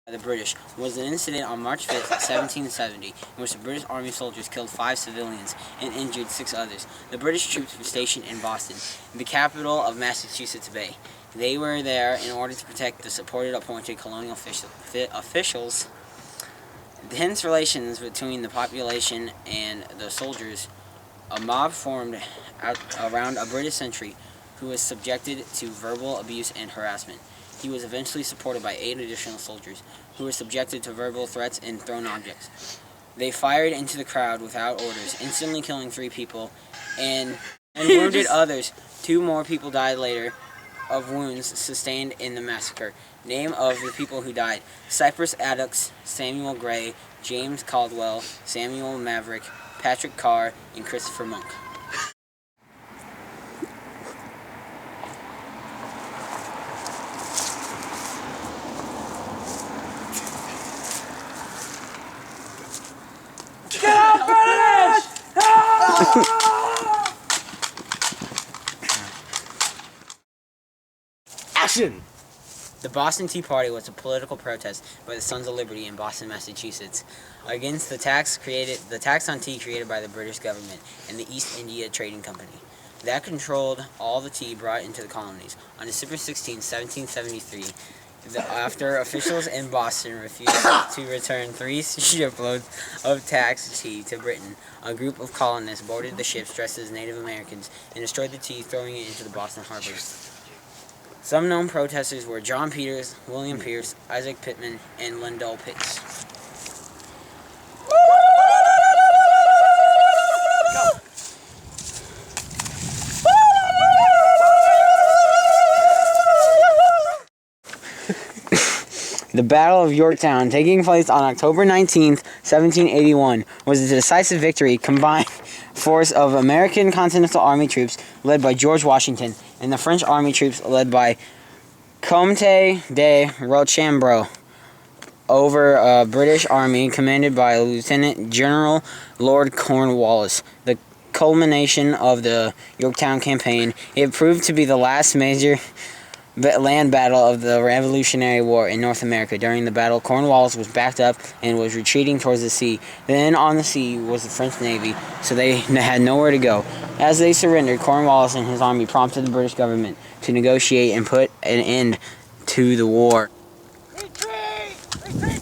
The British was an incident on March 5th, 1770, in which the British Army soldiers killed 5 civilians and injured 6 others. The British troops were stationed in Boston, the capital of Massachusetts Bay. They were there in order to protect the supported appointed colonial officials. The tense relations between the population and the soldiers, a mob formed around a British sentry who was subjected to verbal abuse and harassment. He was eventually supported by 8 additional soldiers, who were subjected to verbal threats and thrown objects. They fired into the crowd without orders, instantly killing 3 people and wounded others. 2 more people died later of wounds sustained in the massacre. Name of the people who died: Cypress Addux, Samuel Gray, James Caldwell, Samuel Maverick, Patrick Carr, and Christopher Monk. Get out, British! Action! The Boston Tea Party was a political protest by the Sons of Liberty in Boston, Massachusetts, against the tax on tea created by the British government and the East India Trading Company that controlled all the tea brought into the colonies. On December 16, 1773, after officials in Boston refused to return 3 shiploads of taxed tea to Britain, a group of colonists boarded the ships dressed as Native Americans and destroyed the tea, throwing it into the Boston harbor. Some known protesters were John Peters, William Pierce, Isaac Pittman, and Lendell Pitts. The Battle of Yorktown, taking place on October 19th, 1781, was a decisive victory. Combined force of American Continental Army troops led by George Washington and the French Army troops led by Comte de Rochambeau over a British Army commanded by Lieutenant General Lord Cornwallis. The culmination of the Yorktown campaign, it proved to be the last major land battle of the Revolutionary War in North America. During the battle, Cornwallis was backed up and was retreating towards the sea. Then on the sea was the French Navy, so they had nowhere to go. As they surrendered, Cornwallis and his army prompted the British government to negotiate and put an end to the war. Retreat! Retreat!